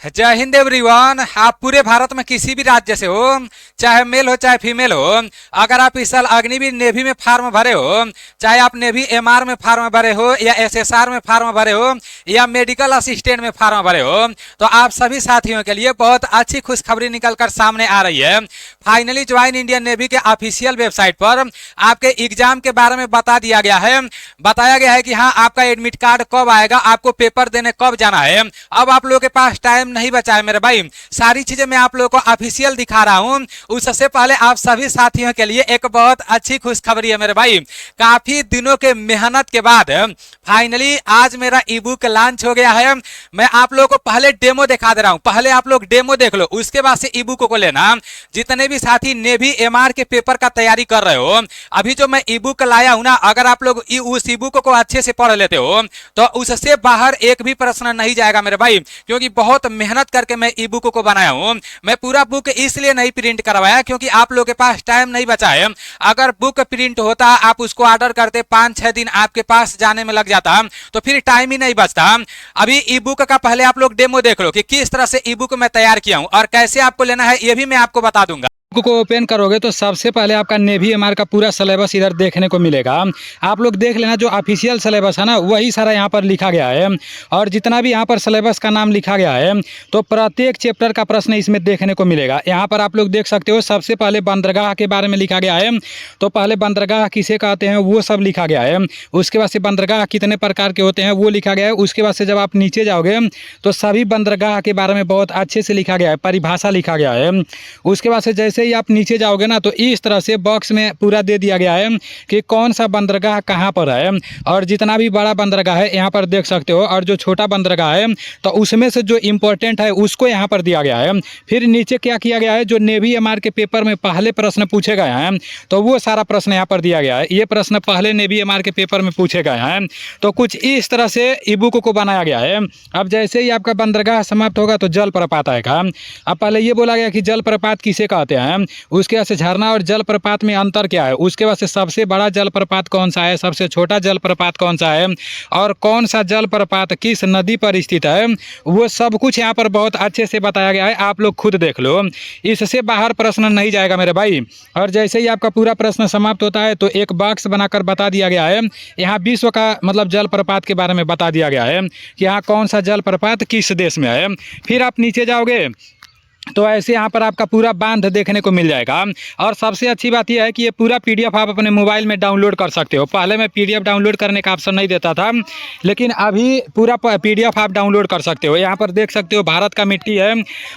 जय हिंद एवरीवन। आप पूरे भारत में किसी भी राज्य से हो, चाहे मेल हो चाहे फीमेल हो, अगर आप इस साल अग्निवीर नेवी में फार्म भरे हो, चाहे आप नेवी एमआर में फार्म भरे हो या एसएसआर में फार्म भरे हो या मेडिकल असिस्टेंट में फार्म भरे हो, तो आप सभी साथियों के लिए बहुत अच्छी खुशखबरी निकलकर सामने आ रही है। फाइनली ज्वाइन इंडियन नेवी के ऑफिशियल वेबसाइट पर आपके एग्जाम के बारे में बता दिया गया है। बताया गया है कि हाँ, आपका एडमिट कार्ड कब आएगा, आपको पेपर देने कब जाना है। अब आप लोगों के पास टाइम नहीं बचा है मेरे भाई। सारी चीजें मैं आप लोगों को ऑफिशियल दिखा रहा हूं। उससे पहले आप सभी साथियों के लिए एक बहुत अच्छी खुशखबरी है मेरे भाई। काफी दिनों के मेहनत के बाद फाइनली आज मेरा ई बुक लॉन्च हो गया है। मैं आप लोगों को पहले डेमो दिखा दे रहा हूं, पहले आप लोग डेमो देख लो, उसके बाद से ई बुक को लेना। जितने भी साथी नेवी एमआर के पेपर का तैयारी कर रहे हो, अभी जो मैं ई बुक लाया हूं ना, अगर आप लोग उस ई बुक को अच्छे से पढ़ लेते हो तो उससे बाहर एक भी प्रश्न नहीं जाएगा मेरे भाई, क्योंकि बहुत मेहनत करके मैं ई बुक को बनाया हूं। मैं पूरा बुक इसलिए नहीं प्रिंट करवाया क्योंकि आप लोगों के पास टाइम नहीं बचा है। अगर बुक प्रिंट होता, आप उसको ऑर्डर करते, 5-6 दिन आपके पास जाने में लग जाता, तो फिर टाइम ही नहीं बचता। अभी ई बुक का पहले आप लोग डेमो देख लो कि किस तरह से ई बुक मैं तैयार किया हूं और कैसे आपको लेना है, ये भी मैं आपको बता दूंगा। बुक को ओपन करोगे तो सबसे पहले आपका नेवी एमआर का पूरा सिलेबस इधर देखने को मिलेगा। आप लोग देख लेना, जो ऑफिशियल सिलेबस है ना, वही सारा यहाँ पर लिखा गया है। और जितना भी यहाँ पर सिलेबस का नाम लिखा गया है, तो प्रत्येक चैप्टर का प्रश्न इसमें देखने को मिलेगा। यहाँ पर आप लोग देख सकते हो, सबसे पहले बंदरगाह के बारे में लिखा गया है। तो पहले बंदरगाह किसे कहते हैं वो सब लिखा गया है। उसके बाद से बंदरगाह कितने प्रकार के होते हैं वो लिखा गया है। उसके बाद से जब आप नीचे जाओगे तो सभी बंदरगाह के बारे में बहुत अच्छे से लिखा गया है, परिभाषा लिखा गया है। उसके बाद से जैसे ही आप नीचे जाओगे ना, तो इस तरह से बॉक्स में पूरा दे दिया गया है कि कौन सा बंदरगाह कहाँ पर है। और जितना भी बड़ा बंदरगाह है यहाँ पर देख सकते हो, और जो छोटा बंदरगाह है तो उसमें से जो इम्पोर्टेंट है उसको यहाँ पर दिया गया है। फिर नीचे क्या किया गया है, जो नेवी एमआर के पेपर में पहले प्रश्न पूछे गए हैं तो वो सारा प्रश्न यहाँ पर दिया गया है। ये प्रश्न पहले नेवी एमआर के पेपर में पूछे गए हैं। तो कुछ इस तरह से ई बुक को बनाया गया है। अब जैसे ही आपका बंदरगाह समाप्त होगा तो जलप्रपात आएगा। अब पहले ये बोला गया कि जलप्रपात किसे कहते हैं, उसके बाद से झरना और जलप्रपात में अंतर क्या है, उसके बाद से सबसे बड़ा जलप्रपात कौन सा है, सबसे छोटा जलप्रपात कौन सा है, और कौन सा जलप्रपात किस नदी पर स्थित है, वो सब कुछ यहाँ पर बहुत अच्छे से बताया गया है। आप लोग खुद देख लो, इससे बाहर प्रश्न नहीं जाएगा मेरे भाई। और जैसे ही आपका पूरा प्रश्न समाप्त होता है तो एक बॉक्स बनाकर बता दिया गया है। यहाँ विश्व का मतलब जलप्रपात के बारे में बता दिया गया है कि यहाँ कौन सा जलप्रपात किस देश में है। फिर आप नीचे जाओगे तो ऐसे यहाँ पर आपका पूरा बांध देखने को मिल जाएगा। और सबसे अच्छी बात यह है कि ये पूरा पीडीएफ आप अपने मोबाइल में डाउनलोड कर सकते हो। पहले मैं पीडीएफ डाउनलोड करने का ऑप्शन नहीं देता था, लेकिन अभी पूरा पीडीएफ आप डाउनलोड कर सकते हो। यहाँ पर देख सकते हो भारत का मिट्टी है,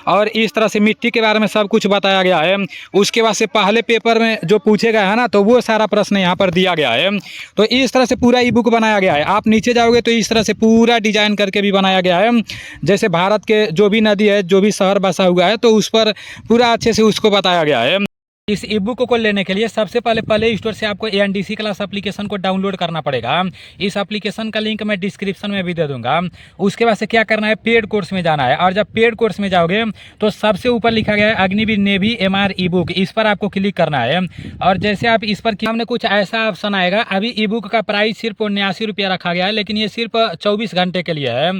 और इस तरह से मिट्टी के बारे में सब कुछ बताया गया है। उसके बाद से पहले पेपर में जो पूछे गए हैं ना, तो वो सारा प्रश्न यहाँ पर दिया गया है। तो इस तरह से पूरा ई बुक बनाया गया है। आप नीचे जाओगे तो इस तरह से पूरा डिजाइन करके भी बनाया गया है। जैसे भारत के जो भी नदी है, जो भी शहर बसा हुआ है, तो उस पर पूरा अच्छे से उसको बताया गया है। इस ई बुक को लेने के लिए सबसे पहले प्ले स्टोर से आपको एनडीसी क्लास एप्लीकेशन को डाउनलोड करना पड़ेगा। इस एप्लीकेशन का लिंक मैं डिस्क्रिप्शन में भी दे दूंगा। उसके बाद से क्या करना है, पेड कोर्स में जाना है। और जब पेड कोर्स में जाओगे तो सबसे ऊपर लिखा गया है अग्निवीर नेवी एमआर ई बुक, इस पर आपको क्लिक करना है। और जैसे आप इस पर सामने कुछ ऐसा ऑप्शन आएगा। अभी ई बुक का प्राइस सिर्फ 79 रुपया रखा गया है, लेकिन ये सिर्फ 24 घंटे के लिए है।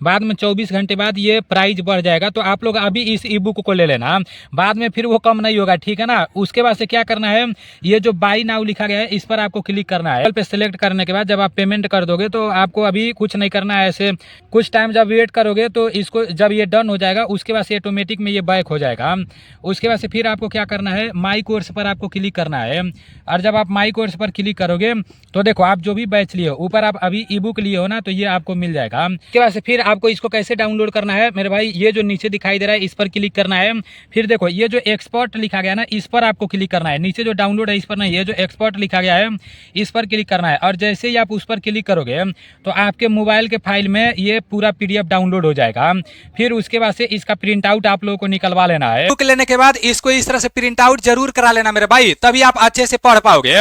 बाद में 24 घंटे बाद ये प्राइस बढ़ जाएगा। तो आप लोग अभी इस ई बुक को ले लेना, बाद में फिर वो कम नहीं होगा, ठीक है ना। उसके बाद से क्या करना है, ये जो बाई नाउ लिखा गया है इस पर आपको क्लिक करना है। पे सिलेक्ट करने के बाद जब आप पेमेंट कर दोगे तो आपको अभी कुछ नहीं करना है। ऐसे कुछ टाइम जब वेट करोगे तो इसको जब ये डन हो जाएगा उसके बाद से ऑटोमेटिक में ये बैक हो जाएगा। उसके बाद से फिर आपको क्या करना है, माई कोर्स पर आपको क्लिक करना है। और जब आप माई कोर्स पर क्लिक करोगे तो देखो, आप जो भी बैच लिए हो, ऊपर आप अभी ई बुक लिए हो ना, तो ये आपको मिल जाएगा। उसके बाद से फिर आपको इसको कैसे डाउनलोड करना है मेरे भाई, ये जो नीचे दिखाई दे रहा है इस पर क्लिक करना है। फिर देखो, ये जो एक्सपोर्ट लिखा गया ना, इस पर आपको क्लिक करना है। नीचे जो डाउनलोड है इस पर नहीं, ये जो एक्सपोर्ट लिखा गया है इस पर क्लिक करना है। और जैसे ही आप उस पर क्लिक करोगे तो आपके मोबाइल के फाइल में ये पूरा पीडीएफ डाउनलोड हो जाएगा। फिर उसके बाद से इसका प्रिंट आउट आप लोगों को निकलवा लेना है। बुक लेने के बाद इसको इस तरह से प्रिंट आउट जरूर करा लेना मेरे भाई, तभी आप अच्छे से पढ़ पाओगे।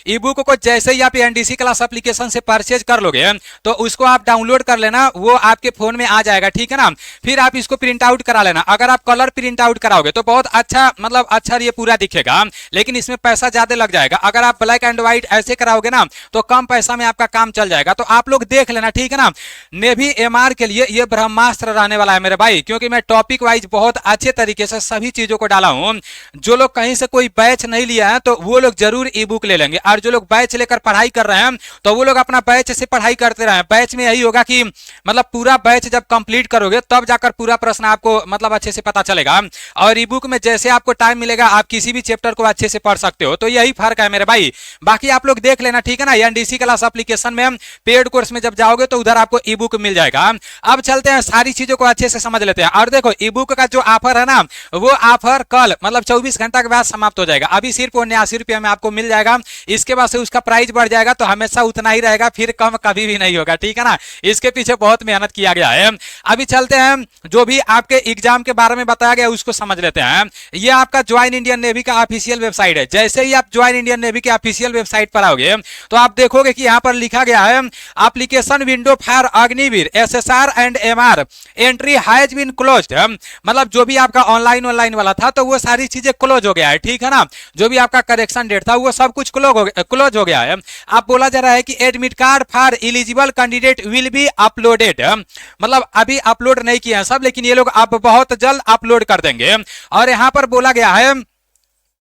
ई बुक को जैसे ही आप एनडीसी क्लास एप्लीकेशन से परचेज कर लोगे तो उसको आप डाउनलोड कर लेना, वो आपके फोन में आ जाएगा, ठीक है ना। फिर आप इसको प्रिंट आउट करा लेना। अगर आप कलर प्रिंट आउट कराओगे तो बहुत अच्छा, मतलब अच्छा ये पूरा दिखेगा। दिखेगा, लेकिन इसमें पैसा ज्यादा लग जाएगा। अगर आप ब्लैक एंड व्हाइट ऐसे कराओगे ना तो कम पैसा में आपका काम चल जाएगा। तो आप लोग देख लेना, ठीक है ना। नेवी एमआर के लिए ये ब्रह्मास्त्र रहने वाला है मेरे भाई, क्योंकि मैं टॉपिक वाइज बहुत अच्छे तरीके से सभी चीजों को डाला हूं। जो लोग कहीं से कोई बैच नहीं लिया है तो वो लोग जरूर ई बुक ले लेंगे, और जो लोग बैच लेकर पढ़ाई कर रहे हैं तो वो लोग अपना बैच से पढ़ाई करते रहे। बैच में यही होगा कि मतलब पूरा बैच जब कंप्लीट करोगे तब जाकर पूरा प्रश्न आपको मतलब अच्छे से पता चलेगा। और ई बुक में जैसे आपको टाइम मिलेगा आप किसी भी चैप्टर को अच्छे से पढ़ सकते हो। तो यही फर्क है मेरे भाई। बाकी आप लोग देख लेना, ठीक है ना। एनडीसी क्लास एप्लीकेशन में पेड कोर्स में जब जाओगे तो उधर आपको ई बुक मिल जाएगा। अब चलते हैं, सारी चीजों को अच्छे से समझ लेते हैं। और देखो ई बुक का जो ऑफर है ना, वो ऑफर कल मतलब 24 घंटा के बाद समाप्त हो जाएगा। अभी सिर्फ 79 रुपये में आपको मिल जाएगा, इसके बाद से उसका प्राइस बढ़ जाएगा तो हमेशा उतना ही रहेगा, फिर कम कभी भी नहीं होगा, ठीक है ना। इसके पीछे बहुत मेहनत किया गया है। अभी चलते हैं, जो भी आपके एग्जाम के बारे में बताया गया उसको समझ लेते हैं। ये आपका ज्वाइन इंडियन नेवी का ऑफिशियल वेबसाइट है। जैसे ही आप ज्वाइन इंडियन नेवी के ऑफिशियल वेबसाइट पर आओगे तो आप देखोगे कि यहाँ पर लिखा गया है application window for Agniveer SSR and MR entry has been closed. मतलब जो भी आपका ऑनलाइन वाला था तो वो सारी चीजें क्लोज हो गया है, ठीक है ना। जो भी आपका करेक्शन डेट था वो सब कुछ क्लोज हो गया है। अब बोला जा रहा है कि admit card for eligible candidate will be uploaded, मतलब अभी अपलोड नहीं किया है सब, लेकिन ये लोग अब बहुत जल्द अपलोड कर देंगे। और यहाँ पर बोला गया है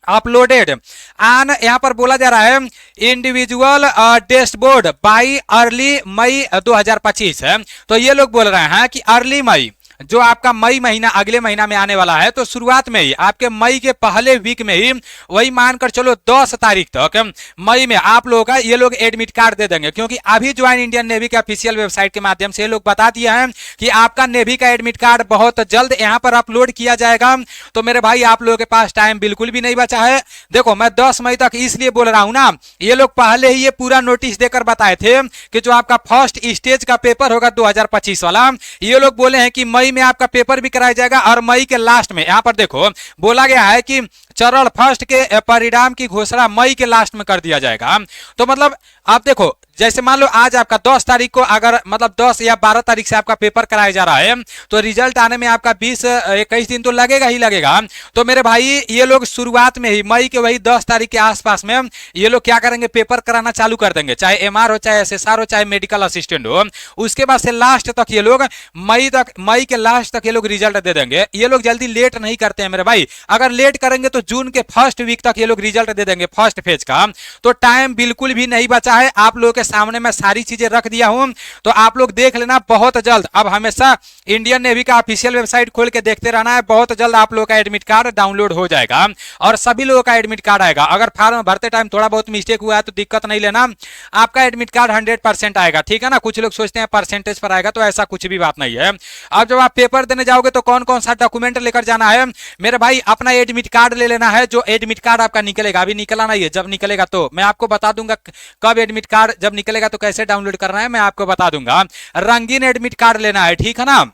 अपलोडेड एंड यहाँ पर बोला जा रहा है इंडिविजुअल डैशबोर्ड बाई अर्ली मई 2025 है। तो ये लोग बोल रहे हैं कि अर्ली मई, जो आपका मई महीना अगले महीना में आने वाला है, तो शुरुआत में ही आपके मई के पहले वीक में ही, वही मानकर चलो 10 तारीख तक मई में आप लोगों का ये लोग एडमिट कार्ड दे देंगे। क्योंकि अभी ज्वाइन इंडियन नेवी के ऑफिशियल वेबसाइट के माध्यम से ये लोग बता दिया है कि आपका नेवी का एडमिट कार्ड बहुत जल्द यहाँ पर अपलोड किया जाएगा। तो मेरे भाई आप लोगों के पास टाइम बिल्कुल भी नहीं बचा है। देखो मैं 10 मई तक इसलिए बोल रहा हूं ना, ये लोग पहले ही ये पूरा नोटिस देकर बताए थे कि जो आपका फर्स्ट स्टेज का पेपर होगा 2025 वाला, ये लोग बोले हैं कि मई में आपका पेपर भी कराया जाएगा। और मई के लास्ट में यहाँ पर देखो बोला गया है कि चरण फर्स्ट के परिणाम की घोषणा मई के लास्ट में कर दिया जाएगा। तो मतलब आप देखो, जैसे मान लो आज आपका 10 तारीख को अगर मतलब 10 या 12 तारीख से आपका पेपर कराया जा रहा है तो रिजल्ट आने में आपका 20-21 दिन तो लगेगा ही लगेगा। तो मेरे भाई ये लोग शुरुआत में ही मई के वही 10 तारीख के आसपास में ये लोग क्या करेंगे, पेपर कराना चालू कर देंगे, चाहे एमआर हो, चाहे एसएसआर हो, चाहे मेडिकल असिस्टेंट हो। उसके बाद से लास्ट तक ये लोग मई के लास्ट तक ये लोग रिजल्ट दे देंगे। ये लोग जल्दी लेट नहीं करते हैं मेरे भाई। अगर लेट करेंगे तो जून के फर्स्ट वीक तक ये लोग रिजल्ट दे देंगे फर्स्ट फेज का। तो टाइम बिल्कुल भी नहीं बचा है। आप लोगों के सामने मैं सारी चीजें रख दिया हूं, तो आप लोग देख लेना बहुत जल्द। अब हमेशा इंडियन नेवी का ऑफिशियल वेबसाइट खोल के देखते रहना है। बहुत जल्द आप लोगों का एडमिट कार्ड डाउनलोड हो जाएगा और सभी लोगों का एडमिट कार्ड आएगा। अगर फॉर्म भरते टाइम थोड़ा बहुत मिस्टेक हुआ है तो दिक्कत नहीं लेना, आपका एडमिट कार्ड 100% आएगा, ठीक है ना। कुछ लोग सोचते हैं परसेंटेज पर आएगा, तो ऐसा कुछ भी बात नहीं है। अब जब आप पेपर देने जाओगे तो कौन कौन सा डॉक्यूमेंट लेकर जाना है मेरे भाई, अपना एडमिट कार्ड ले लेना है। जो एडमिट कार्ड आपका निकलेगा, अभी निकला नहीं है, जब निकलेगा तो मैं आपको बता दूंगा कब एडमिट कार्ड जब निकलेगा तो कैसे डाउनलोड करना है मैं आपको बता दूंगा। रंगीन एडमिट कार्ड लेना है, ठीक है ना।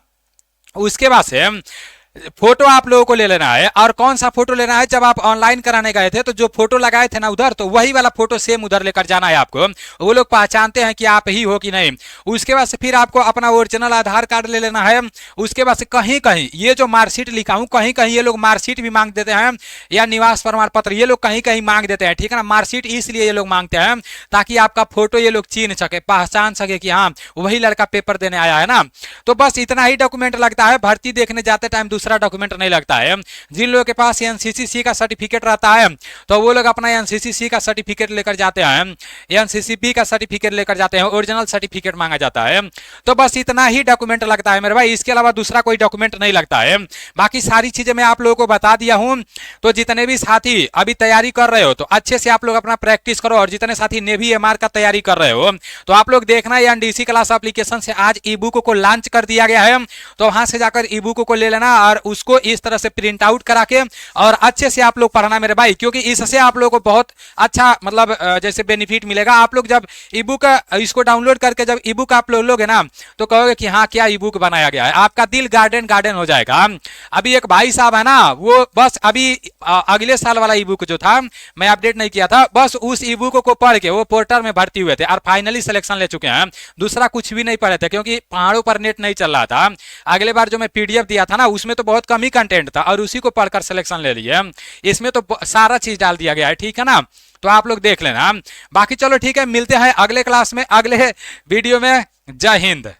उसके बाद से फोटो आप लोगों को ले लेना है। और कौन सा फोटो लेना है, जब आप ऑनलाइन कराने गए थे तो जो फोटो लगाए थे ना उधर, तो वही वाला फोटो सेम उधर लेकर जाना है आपको। वो लोग पहचानते हैं कि आप ही हो कि नहीं। उसके बाद से फिर आपको अपना ओरिजिनल आधार कार्ड ले लेना है। उसके बाद से कहीं कहीं ये जो मार्कशीट लिखा हूं, कहीं कहीं ये लोग मार्कशीट भी मांग देते हैं या निवास प्रमाण पत्र, ये लोग कहीं कहीं मांग देते हैं, ठीक है ना। मार्कशीट इसलिए ये लोग मांगते हैं ताकि आपका फोटो ये लोग चिन्ह सके, पहचान सके कि हाँ वही लड़का पेपर देने आया है ना। तो बस इतना ही डॉक्यूमेंट लगता है। भर्ती देखने जाते टाइम दूसरा डॉक्यूमेंट नहीं लगता है। जिन लोगों के पास एनसीसी का सर्टिफिकेट रहता है तो वो लोग अपना एनसीसी का सर्टिफिकेट लेकर जाते हैं, एनसीसी का सर्टिफिकेट लेकर जाते हैं, ओरिजिनल सर्टिफिकेट मांगा जाता है। तो बस इतना ही डॉक्यूमेंट लगता है मेरे भाई, इसके अलावा दूसरा कोई डॉक्यूमेंट नहीं लगता है। बाकी सारी चीजें मैं आप लोगों को बता दिया हूं। तो जितने भी साथी अभी तैयारी कर रहे हो तो अच्छे से आप लोग अपना प्रैक्टिस करो। और जितने साथी नेवी एमआर का तैयारी कर रहे हो तो आप लोग देखना, एनडीसी क्लास एप्लीकेशन से आज ई बुक को लॉन्च कर दिया गया है। तो वहां से जाकर ई बुक को ले लेना और उसको इस तरह से प्रिंट आउट करा के और अच्छे से आप लोग पढ़ना मेरे भाई, क्योंकि इससे आप लोगों को बहुत अच्छा मतलब जैसे बेनिफिट मिलेगा। आप लोग जब ई बुक इसको डाउनलोड करके जब ई बुक आप लोग लोगे ना तो कहोगे कि हाँ क्या ई बुक बनाया गया है, आपका दिल गार्डन हो जाएगा। अभी एक भाई साहब है ना, वो बस अभी अगले साल वाला ई बुक जो था मैं अपडेट नहीं किया था, बस उस ई बुक को पढ़ के वो पोर्टल में भर्ती हुए थे और फाइनली सिलेक्शन ले चुके हैं। दूसरा कुछ भी नहीं पढ़े थे क्योंकि पहाड़ों पर नेट नहीं चल रहा था। अगले बार जो मैं पीडीएफ दिया था ना उसमें तो तो बहुत कम ही कंटेंट था और उसी को पढ़कर सिलेक्शन ले लिए। इसमें तो सारा चीज डाल दिया गया है, ठीक है ना। तो आप लोग देख लेना। बाकी चलो ठीक है, मिलते हैं अगले क्लास में, अगले वीडियो में। जय हिंद।